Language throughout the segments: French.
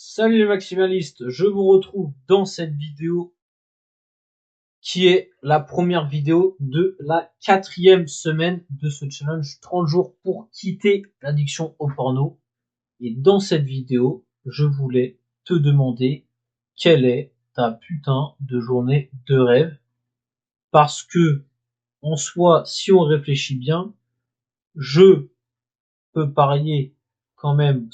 Salut les maximalistes, je vous retrouve dans cette vidéo qui est la première vidéo de la 4e semaine de ce challenge 30 jours pour quitter l'addiction au porno. Et dans cette vidéo, je voulais te demander quelle est ta putain de journée de rêve. Parce que, en soi, si on réfléchit bien, je peux parier quand même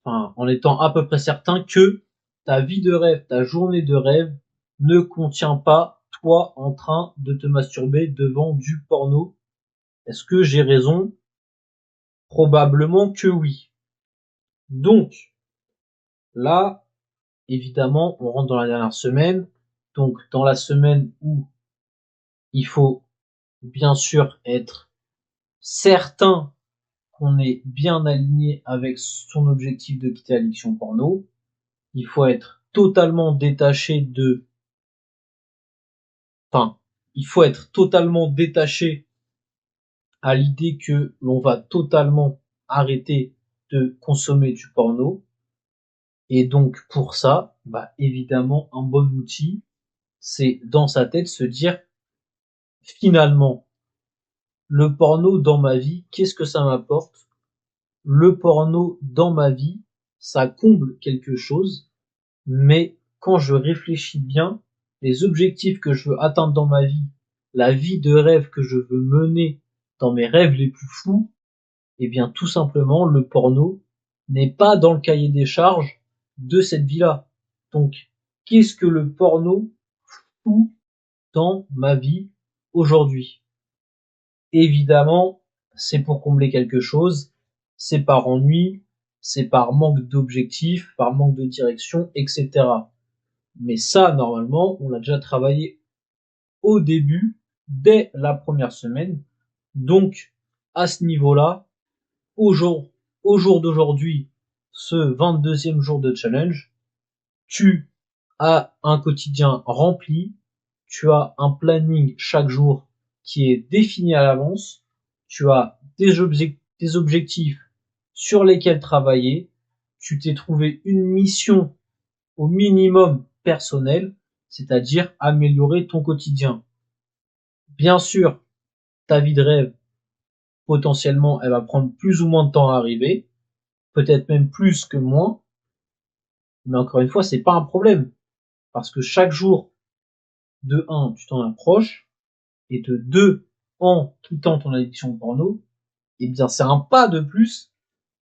en étant à peu près certain que ta vie de rêve, ta journée de rêve ne contient pas toi en train de te masturber devant du porno. Est-ce que j'ai raison? Probablement que oui. Donc, là, évidemment, on rentre dans la dernière semaine. Donc, dans la semaine où il faut bien sûr être certain qu'on est bien aligné avec son objectif de quitter l'addiction porno. Il faut être totalement détaché il faut être totalement détaché à l'idée que l'on va totalement arrêter de consommer du porno. Et donc, pour ça, évidemment, un bon outil, c'est dans sa tête se dire, finalement, le porno dans ma vie, qu'est-ce que ça m'apporte? Le porno dans ma vie, ça comble quelque chose, mais quand je réfléchis bien, les objectifs que je veux atteindre dans ma vie, la vie de rêve que je veux mener dans mes rêves les plus fous, eh bien tout simplement le porno n'est pas dans le cahier des charges de cette vie-là. Donc qu'est-ce que le porno fout dans ma vie aujourd'hui? Évidemment, c'est pour combler quelque chose, c'est par ennui, c'est par manque d'objectifs, par manque de direction, etc. Mais ça, normalement, on l'a déjà travaillé au début, dès la première semaine. Donc, à ce niveau-là, au jour, au jour d'aujourd'hui, ce 22e jour de challenge, tu as un quotidien rempli, tu as un planning chaque jour qui est défini à l'avance, tu as des objectifs sur lesquels travailler, tu t'es trouvé une mission au minimum personnelle, c'est-à-dire améliorer ton quotidien. Bien sûr, ta vie de rêve, potentiellement, elle va prendre plus ou moins de temps à arriver, peut-être même plus que moins, mais encore une fois, c'est pas un problème, parce que chaque jour, de un, tu t'en approches, et de deux, en quittant ton addiction au porno, eh bien, c'est un pas de plus,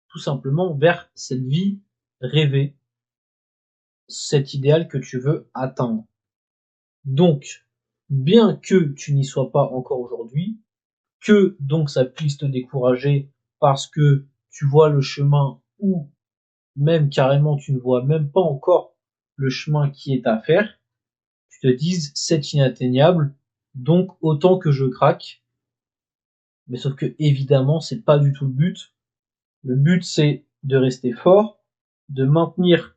tout simplement, vers cette vie rêvée, cet idéal que tu veux atteindre. Donc, bien que tu n'y sois pas encore aujourd'hui, que donc ça puisse te décourager parce que tu vois le chemin ou même carrément tu ne vois même pas encore le chemin qui est à faire, tu te dises c'est inatteignable, donc autant que je craque. Mais sauf que évidemment c'est pas du tout le but. Le but c'est de rester fort, de maintenir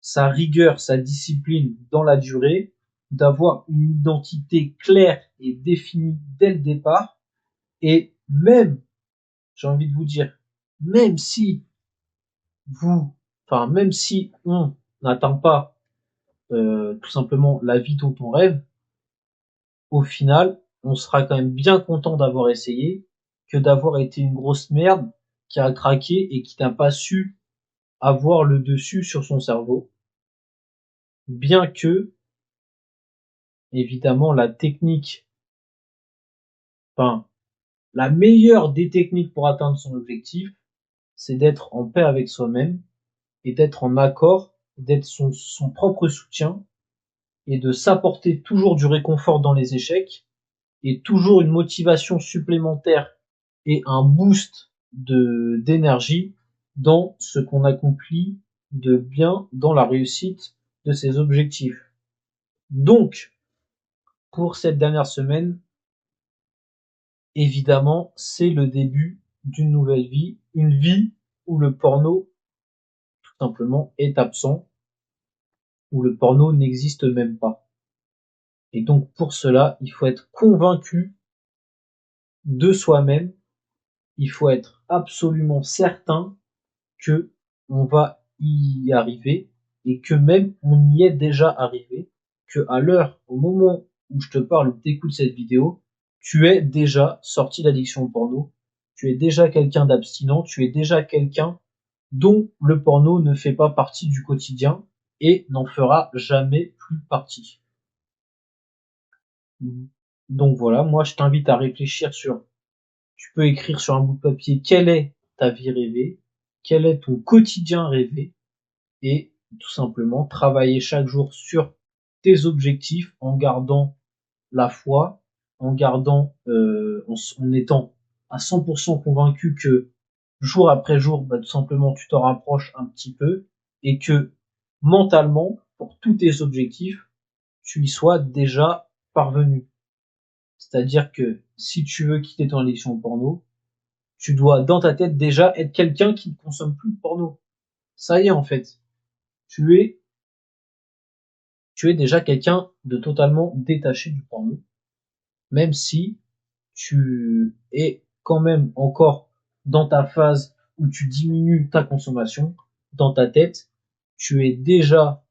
sa rigueur, sa discipline dans la durée, d'avoir une identité claire et définie dès le départ, et même, j'ai envie de vous dire, même si même si on n'atteint pas tout simplement la vie dont on rêve, au final, on sera quand même bien content d'avoir essayé que d'avoir été une grosse merde qui a craqué et qui n'a pas su avoir le dessus sur son cerveau. Bien que, évidemment, la meilleure des techniques pour atteindre son objectif, c'est d'être en paix avec soi-même et d'être en accord, d'être son propre soutien et de s'apporter toujours du réconfort dans les échecs et toujours une motivation supplémentaire et un boost d'énergie dans ce qu'on accomplit de bien dans la réussite de ses objectifs. Donc, pour cette dernière semaine, évidemment, c'est le début d'une nouvelle vie, une vie où le porno, tout simplement, est absent, où le porno n'existe même pas. Et donc, pour cela, il faut être convaincu de soi-même, il faut être absolument certain que on va y arriver et que même on y est déjà arrivé, que à l'heure, au moment où je te parle, où tu écoutes cette vidéo, tu es déjà sorti d'addiction au porno, tu es déjà quelqu'un d'abstinent, tu es déjà quelqu'un dont le porno ne fait pas partie du quotidien et n'en fera jamais plus partie. Donc voilà, moi je t'invite à réfléchir sur, tu peux écrire sur un bout de papier quelle est ta vie rêvée, quel est ton quotidien rêvé, et tout simplement travailler chaque jour sur tes objectifs en gardant la foi, en gardant, en étant à 100% convaincu que jour après jour, bah, tout simplement, tu t'en rapproches un petit peu et que mentalement, pour tous tes objectifs, tu y sois déjà parvenu. C'est-à-dire que si tu veux quitter ton addiction au porno, tu dois dans ta tête déjà être quelqu'un qui ne consomme plus de porno. Ça y est en fait, tu es tu es déjà quelqu'un de totalement détaché du porno, même si tu es quand même encore dans ta phase où tu diminues ta consommation, dans ta tête, tu es déjà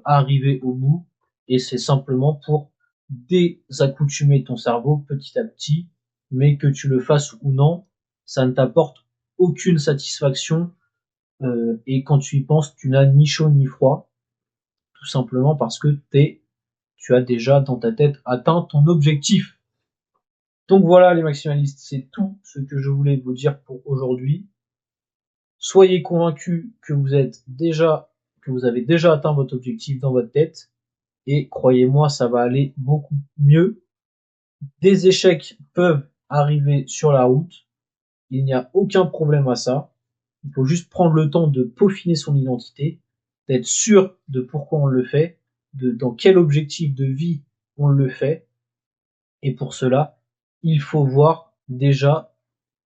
arrivé au bout et c'est simplement pour désaccoutumer ton cerveau petit à petit, mais que tu le fasses ou non, ça ne t'apporte aucune satisfaction et quand tu y penses, tu n'as ni chaud ni froid, tout simplement parce que tu as déjà dans ta tête atteint ton objectif. Donc voilà les maximalistes, c'est tout ce que je voulais vous dire pour aujourd'hui. Soyez convaincus que vous avez déjà atteint votre objectif dans votre tête et croyez-moi, ça va aller beaucoup mieux. Des échecs peuvent arriver sur la route, il n'y a aucun problème à ça. Il faut juste prendre le temps de peaufiner son identité, d'être sûr de pourquoi on le fait, dans quel objectif de vie on le fait. Et pour cela, il faut voir déjà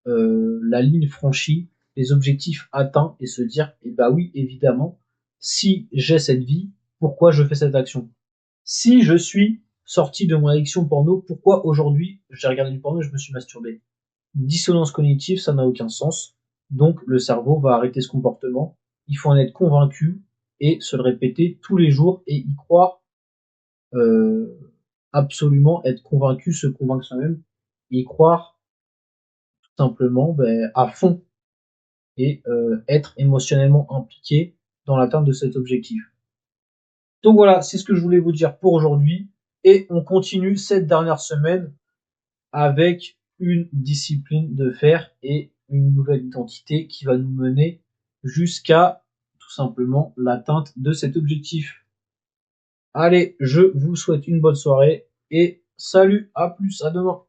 la ligne franchie, les objectifs atteints et se dire, eh bah oui, évidemment, si j'ai cette vie, pourquoi je fais cette action? Si je suis sorti de mon addiction porno, pourquoi aujourd'hui j'ai regardé du porno et je me suis masturbé? Dissonance cognitive, ça n'a aucun sens. Donc le cerveau va arrêter ce comportement. Il faut en être convaincu et se le répéter tous les jours et y croire euh, absolument, être convaincu, se convaincre soi-même, y croire tout simplement à fond et être émotionnellement impliqué dans l'atteinte de cet objectif. Donc voilà, c'est ce que je voulais vous dire pour aujourd'hui et on continue cette dernière semaine avec une discipline de fer et une nouvelle identité qui va nous mener jusqu'à tout simplement l'atteinte de cet objectif. Allez, je vous souhaite une bonne soirée et salut, à plus, à demain.